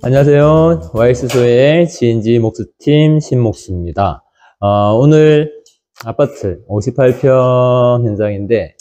안녕하세요. YS소의 GNG 목수팀 신목수입니다. 오늘 아파트 58평 현장인데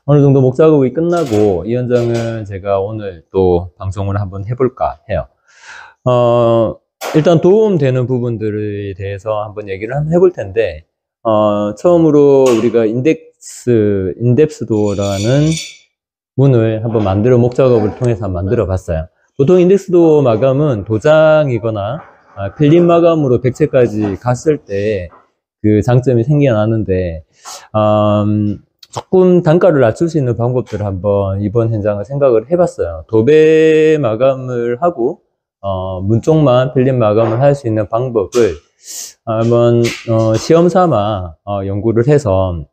어느 정도 목 작업이 끝나고 이 현장은 제가 오늘 또 방송을 한번 해볼까 해요. 일단 도움되는 부분들에 대해서 한번 얘기를 한번 해볼 텐데 처음으로 우리가 인덱스 도어라는 문을 한번 목 작업을 통해서 만들어 봤어요. 보통 인덱스 도어 마감은 도장이거나 필름 마감으로 백채까지 갔을 때 그 장점이 생겨나는데 조금 단가를 낮출 수 있는 방법들을 한번 이번 현장을 생각을 해봤어요. 도배 마감을 하고 문 쪽만 필름 마감을 할 수 있는 방법을 한번 시험 삼아 연구를 해서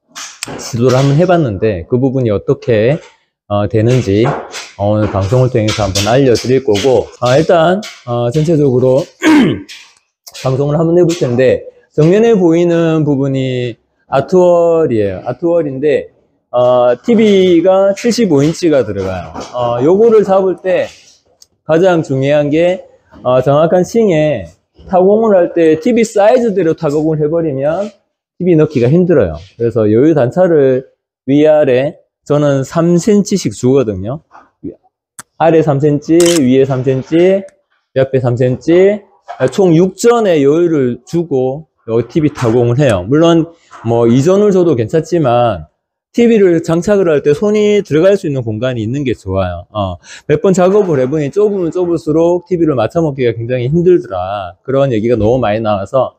시도를 한번 해봤는데 그 부분이 어떻게 되는지 오늘 방송을 통해서 한번 알려드릴 거고 일단 전체적으로 방송을 한번 해볼 텐데 정면에 보이는 부분이 아트월이에요. 아트월인데 TV가 75인치가 들어가요. 요거를 잡을 때 가장 중요한 게 정확한 싱에 타공을 할 때 TV 사이즈대로 타공을 해버리면 TV 넣기가 힘들어요. 그래서 여유 단차를 위아래 저는 3cm씩 주거든요. 아래 3cm, 위에 3cm, 옆에 3cm, 총 6전의 여유를 주고 여기 TV 타공을 해요. 물론 뭐 이전을 줘도 괜찮지만 TV를 장착을 할 때 손이 들어갈 수 있는 공간이 있는 게 좋아요. 몇 번 작업을 해보니 좁으면 좁을수록 TV를 맞춰먹기가 굉장히 힘들더라. 그런 얘기가 너무 많이 나와서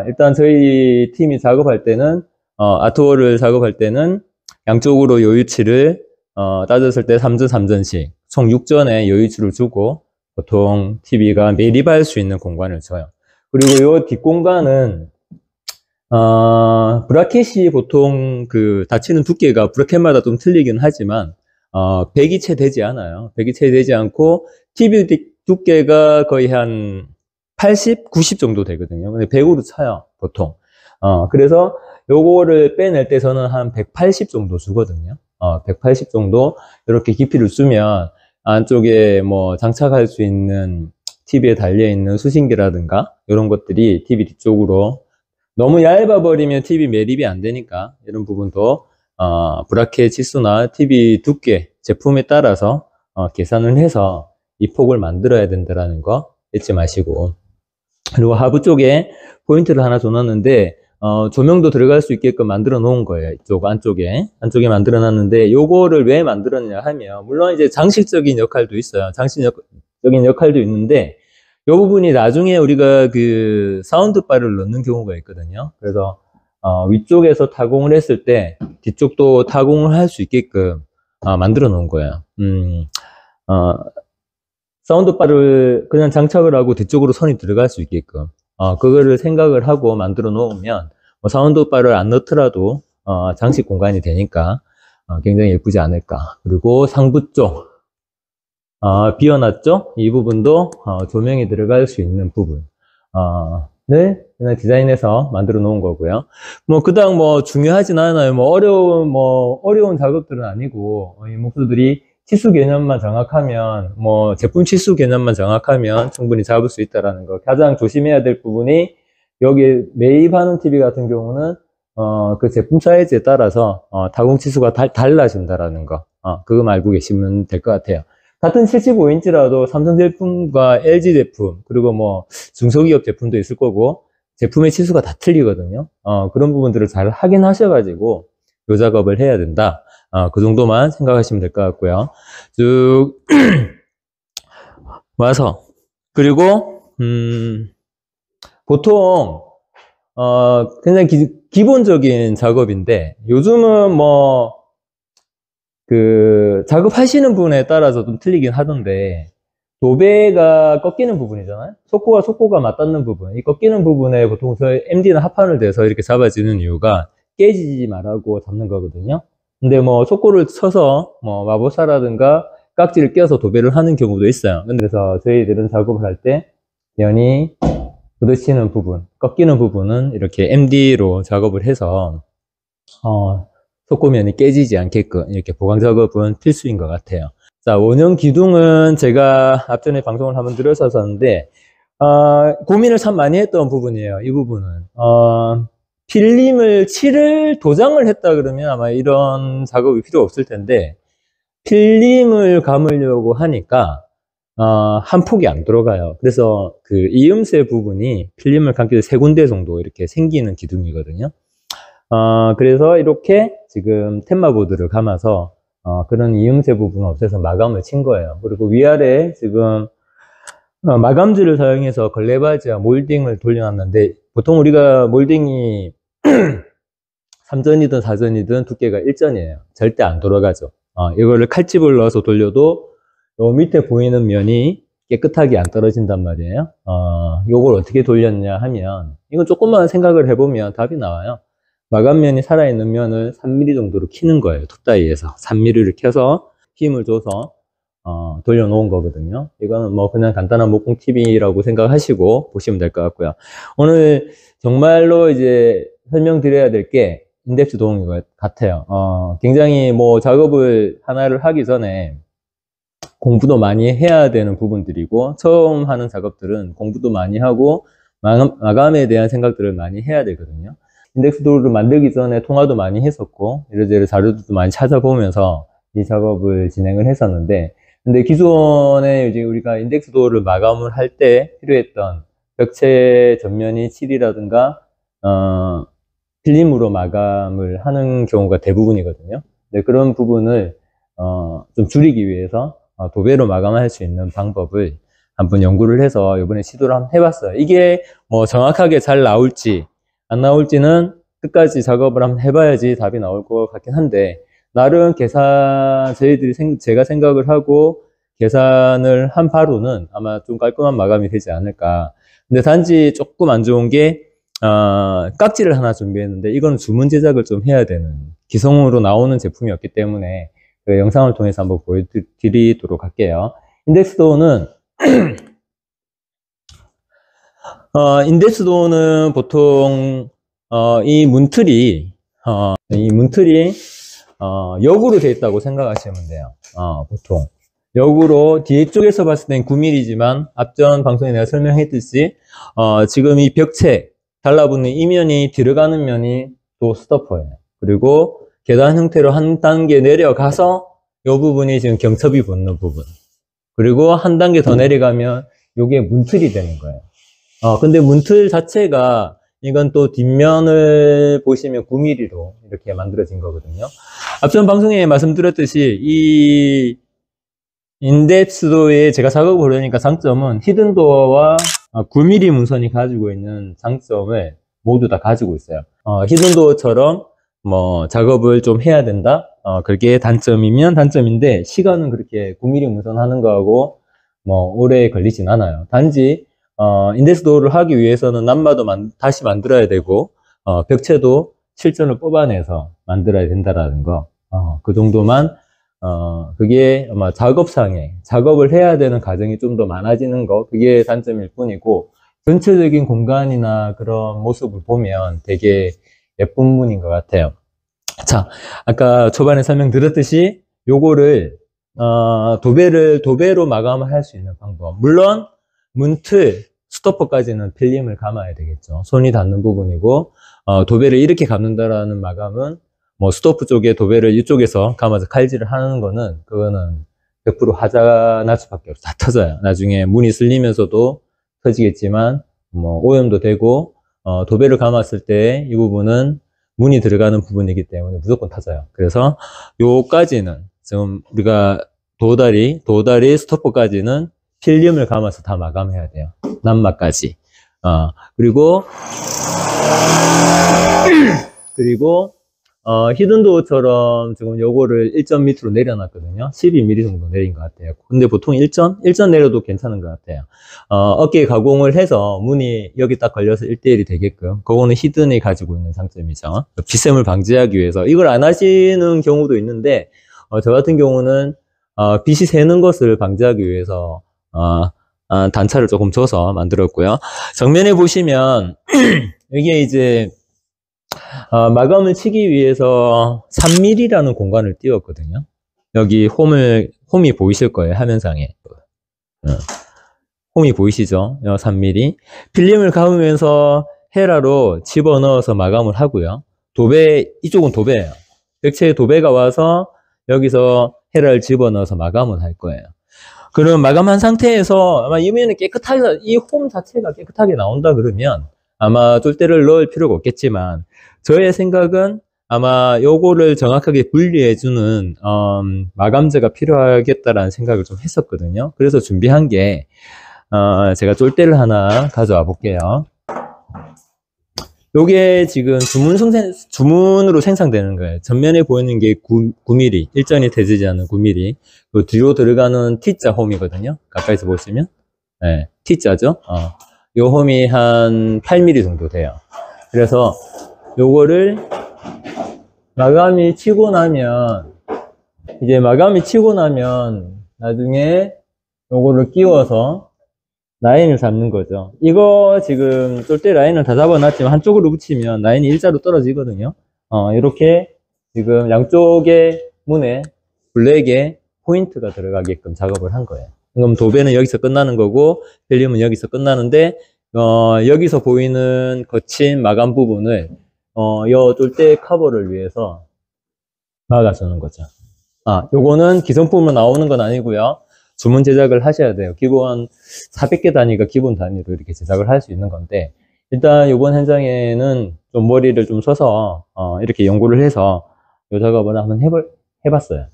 일단 저희 팀이 작업할 때는 아트월을 작업할 때는 양쪽으로 여유치를 따졌을 때 3전 3전씩 총 6전의 여유치를 주고 보통 TV가 매립할 수 있는 공간을 줘요. 그리고 이 뒷공간은 브라켓이 보통 그 닫히는 두께가 브라켓마다 좀 틀리긴 하지만 100이 채 되지 않아요. 100이 채 되지 않고 TV 두께가 거의 한 80, 90 정도 되거든요. 근데 100으로 차요 보통. 그래서 요거를 빼낼 때 저는 한 180 정도 주거든요. 180 정도 이렇게 깊이를 주면 안쪽에 뭐 장착할 수 있는 TV에 달려있는 수신기라든가 이런 것들이 TV 뒤쪽으로 너무 얇아버리면 TV 매립이 안 되니까 이런 부분도 브라켓 치수나 TV 두께 제품에 따라서 계산을 해서 이 폭을 만들어야 된다는 거 잊지 마시고, 그리고 하부 쪽에 포인트를 하나 줘놨는데 조명도 들어갈 수 있게끔 만들어 놓은 거예요. 이쪽 안쪽에 만들어 놨는데 요거를 왜 만들었냐 하면 물론 이제 장식적인 역할도 있어요. 장식적인 역할도 있는데 요 부분이 나중에 우리가 그 사운드바를 넣는 경우가 있거든요. 그래서 위쪽에서 타공을 했을 때 뒤쪽도 타공을 할 수 있게끔 만들어 놓은 거예요. 사운드바를 그냥 장착을 하고 뒤쪽으로 선이 들어갈 수 있게끔 그거를 생각을 하고 만들어 놓으면 사운드바를 안 넣더라도 장식 공간이 되니까 굉장히 예쁘지 않을까. 그리고 상부 쪽 비워놨죠? 이 부분도 조명이 들어갈 수 있는 부분을 그냥 디자인해서 만들어 놓은 거고요. 그닥 중요하진 않아요. 어려운 작업들은 아니고 이 목수들이 치수 개념만 정확하면 제품 치수 개념만 정확하면 충분히 잡을 수 있다라는 거. 가장 조심해야 될 부분이 여기 매입하는 TV 같은 경우는 그 제품 사이즈에 따라서 타공 치수가 달라진다라는 거. 그거 알고 계시면 될 것 같아요. 같은 75인치라도 삼성 제품과 LG 제품 그리고 중소기업 제품도 있을 거고 제품의 치수가 다 틀리거든요. 그런 부분들을 잘 확인하셔가지고 요 작업을 해야 된다. 그 정도만 생각하시면 될 것 같고요. 쭉 와서 그리고 보통 굉장히 기본적인 작업인데 요즘은 작업하시는 분에 따라서 좀 틀리긴 하던데 도배가 꺾이는 부분이잖아요. 속고가 맞닿는 부분, 이 꺾이는 부분에 보통 저희 MD는 합판을 대서 이렇게 잡아지는 이유가 깨지지 말라고 잡는 거거든요. 근데 속고를 쳐서 마보사라든가 깍지를 껴서 도배를 하는 경우도 있어요. 그래서 저희들은 작업을 할 때 면이 부딪히는 부분, 꺾이는 부분은 이렇게 MD로 작업을 해서 속고면이 깨지지 않게끔 이렇게 보강 작업은 필수인 것 같아요. 자, 원형 기둥은 제가 앞전에 방송을 한번 들었었는데, 고민을 참 많이 했던 부분이에요. 이 부분은. 필름을 칠을 도장을 했다 그러면 아마 이런 작업이 필요 없을 텐데, 필름을 감으려고 하니까, 한 폭이 안 들어가요. 그래서 그 이음새 부분이 필름을 감기 세 군데 정도 이렇게 생기는 기둥이거든요. 그래서 이렇게 지금 텐마보드를 감아서 그런 이음새 부분을 없애서 마감을 친 거예요. 그리고 위아래 지금 마감지를 사용해서 걸레바지와 몰딩을 돌려놨는데, 보통 우리가 몰딩이 3전이든 4전이든 두께가 1전이에요. 절대 안 돌아가죠. 이거를 칼집을 넣어서 돌려도 요 밑에 보이는 면이 깨끗하게 안 떨어진단 말이에요. 요걸 어떻게 돌렸냐 하면, 이건 조금만 생각을 해보면 답이 나와요. 마감면이 살아있는 면을 3mm 정도로 키는 거예요. 톱다이에서 3mm를 켜서 힘을 줘서 돌려놓은 거거든요. 이거는 뭐 그냥 간단한 목공 팁이라고 생각하시고 보시면 될 것 같고요. 오늘 정말로 이제 설명드려야 될 게 인덱스 도움인 것 같아요. 굉장히 뭐 작업을 하나를 하기 전에 공부도 많이 해야 되는 부분들이고, 처음 하는 작업들은 공부도 많이 하고 마감에 대한 생각들을 많이 해야 되거든요. 인덱스 도어를 만들기 전에 통화도 많이 했었고, 이래저래 자료도 많이 찾아보면서 이 작업을 진행을 했었는데, 근데 기존에 이제 우리가 인덱스 도어를 마감을 할 때 필요했던 벽체 전면이 칠이라든가 필름으로 마감을 하는 경우가 대부분이거든요. 근데 그런 부분을 좀 줄이기 위해서 도배로 마감할 수 있는 방법을 한번 연구를 해서 이번에 시도를 한번 해봤어요. 이게 뭐 정확하게 잘 나올지 안 나올지는 끝까지 작업을 한번 해봐야지 답이 나올 것 같긴 한데, 나름 제가 생각을 하고 계산을 한 바로는 아마 좀 깔끔한 마감이 되지 않을까. 근데 단지 조금 안 좋은 게, 깍지를 하나 준비했는데, 이건 주문 제작을 좀 해야 되는, 기성으로 나오는 제품이었기 때문에 그 영상을 통해서 한번 보여드리도록 할게요. 인덱스 도어는 인덱스 도어는 보통 이 문틀이 역으로 되어 있다고 생각하시면 돼요. 보통 역으로 뒤쪽에서 봤을 땐 9mm지만 앞전 방송에 내가 설명했듯이 지금 이 벽체 달라붙는 이 면이 들어가는 면이 또 스토퍼예요. 그리고 계단 형태로 한 단계 내려가서 이 부분이 지금 경첩이 붙는 부분, 그리고 한 단계 더 내려가면 이게 문틀이 되는 거예요. 근데 문틀 자체가, 이건 또 뒷면을 보시면 9mm로 이렇게 만들어진 거거든요. 앞전 방송에 말씀드렸듯이 이 인덱스 도어에 제가 작업을 하려니까 장점은 히든도어와 9mm 문선이 가지고 있는 장점을 모두 다 가지고 있어요. 히든도어처럼 뭐 작업을 좀 해야 된다, 그게 단점이면 단점인데, 시간은 그렇게 9mm 문선 하는 거하고 뭐 오래 걸리진 않아요. 단지 인덱스 도어를 하기 위해서는 난마도 다시 만들어야 되고, 벽체도 실전을 뽑아내서 만들어야 된다라는 거, 그 정도만, 그게 아마 작업을 해야 되는 과정이 좀 더 많아지는 거, 그게 단점일 뿐이고, 전체적인 공간이나 그런 모습을 보면 되게 예쁜 문인 것 같아요. 자, 아까 초반에 설명드렸듯이 요거를 도배로 마감을 할 수 있는 방법, 물론 문틀, 스토퍼까지는 필름을 감아야 되겠죠. 손이 닿는 부분이고, 도배를 이렇게 감는다라는 마감은 뭐 스토프 쪽에 도배를 이쪽에서 감아서 칼질을 하는 거는, 그거는 100% 하자 날 수밖에 없어. 다 터져요. 나중에 문이 쓸리면서도 터지겠지만, 뭐 오염도 되고, 도배를 감았을 때 이 부분은 문이 들어가는 부분이기 때문에 무조건 터져요. 그래서 요까지는 지금 우리가 도다리 스토퍼까지는 필름을 감아서 다 마감해야 돼요. 난마까지. 그리고 히든도어처럼 지금 요거를 1점 밑으로 내려놨거든요. 12mm 정도 내린 것 같아요. 근데 보통 1점 내려도 괜찮은 것 같아요. 어깨 가공을 해서 문이 여기 딱 걸려서 1대1이 되게끔, 그거는 히든이 가지고 있는 장점이죠. 비샘을 방지하기 위해서. 이걸 안 하시는 경우도 있는데, 저 같은 경우는 빛이 새는 것을 방지하기 위해서 단차를 조금 줘서 만들었고요. 정면에 보시면 이게 이제 마감을 치기 위해서 3mm라는 공간을 띄웠거든요. 여기 홈을 홈이 보이실 거예요, 화면상에. 홈이 보이시죠? 3mm. 필름을 감으면서 헤라로 집어넣어서 마감을 하고요. 도배, 이쪽은 도배예요. 객체에 도배가 와서 여기서 헤라를 집어넣어서 마감을 할 거예요. 그럼 마감한 상태에서 아마 이면은 깨끗하게, 이 홈 자체가 깨끗하게 나온다 그러면 아마 쫄대를 넣을 필요가 없겠지만, 저의 생각은 아마 요거를 정확하게 분리해주는 마감재가 필요하겠다라는 생각을 좀 했었거든요. 그래서 준비한 게 제가 쫄대를 하나 가져와 볼게요. 요게 지금 주문으로 생산되는 거예요. 전면에 보이는 게 9mm, 일전이 되지 않은 9mm. 요 뒤로 들어가는 T자 홈이거든요. 가까이서 보시면. 네, T자죠. 요 홈이 한 8mm 정도 돼요. 그래서 요거를 마감이 치고 나면, 나중에 요거를 끼워서 라인을 잡는 거죠. 이거 지금 쫄대 라인을 다 잡아놨지만 한쪽으로 붙이면 라인이 일자로 떨어지거든요. 이렇게 지금 양쪽의 문에 블랙에 포인트가 들어가게끔 작업을 한 거예요. 그럼 도배는 여기서 끝나는 거고, 필름은 여기서 끝나는데, 여기서 보이는 거친 마감 부분을, 요 쫄대 커버를 위해서 막아주는 거죠. 요거는 기성품으로 나오는 건 아니고요. 주문 제작을 하셔야 돼요. 기본 400개 단위가 기본 단위로 이렇게 제작을 할 수 있는 건데, 일단 이번 현장에는 좀 머리를 좀 써서 이렇게 연구를 해서 이 작업을 한번 해봤어요.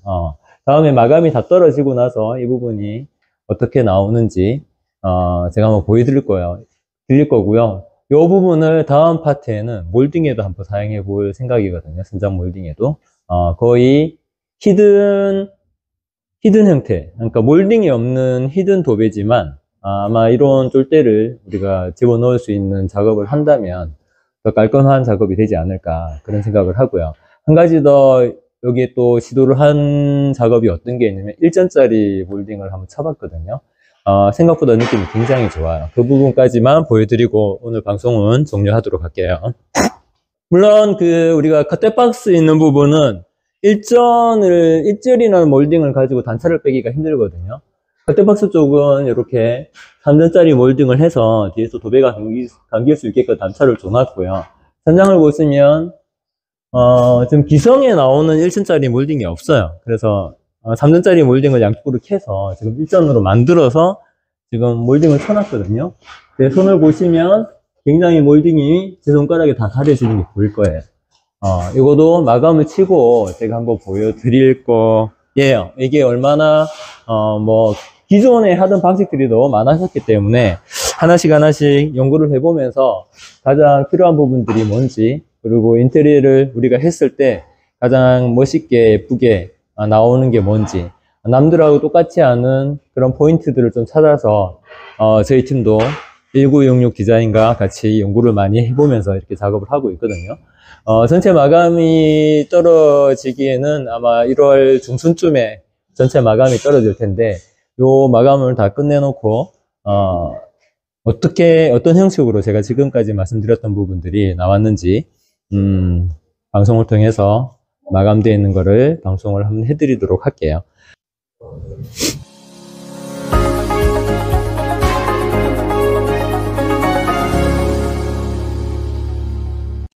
다음에 마감이 다 떨어지고 나서 이 부분이 어떻게 나오는지 제가 한번 보여드릴 거고요. 이 부분을 다음 파트에는 몰딩에도 한번 사용해 볼 생각이거든요. 선장 몰딩에도 거의 히든 형태, 그러니까 몰딩이 없는 히든 도배지만 아마 이런 쫄대를 우리가 집어넣을 수 있는 작업을 한다면 더 깔끔한 작업이 되지 않을까, 그런 생각을 하고요. 한 가지 더 여기에 또 시도를 한 작업이 어떤 게 있냐면 1전짜리 몰딩을 한번 쳐봤거든요. 생각보다 느낌이 굉장히 좋아요. 그 부분까지만 보여드리고 오늘 방송은 종료하도록 할게요. 물론 우리가 컷대박스 있는 부분은 일절이나 몰딩을 가지고 단차를 빼기가 힘들거든요. 컷대박스 쪽은 이렇게 3전짜리 몰딩을 해서 뒤에서 도배가 감길 수 있게끔 단차를 줘놨고요. 현장을 보시면 지금 기성에 나오는 1전짜리 몰딩이 없어요. 그래서 3전짜리 몰딩을 양쪽으로 캐서 지금 1전으로 만들어서 지금 몰딩을 쳐놨거든요. 제 손을 보시면 굉장히 몰딩이 제 손가락에 다 가려지는 게 보일 거예요. 이거도 마감을 치고 제가 한번 보여드릴 거예요. 이게 얼마나, 기존에 하던 방식들이 너무 많아졌기 때문에 하나씩 연구를 해보면서 가장 필요한 부분들이 뭔지, 그리고 인테리어를 우리가 했을 때 가장 멋있게 예쁘게 나오는 게 뭔지, 남들하고 똑같지 않은 그런 포인트들을 좀 찾아서 저희 팀도 1966 디자인과 같이 연구를 많이 해보면서 이렇게 작업을 하고 있거든요. 전체 마감이 떨어지기에는 아마 1월 중순쯤에 전체 마감이 떨어질 텐데, 요 마감을 다 끝내놓고 어떤 형식으로 제가 지금까지 말씀드렸던 부분들이 나왔는지 방송을 통해서 마감되어 있는 거를 방송을 한번 해드리도록 할게요.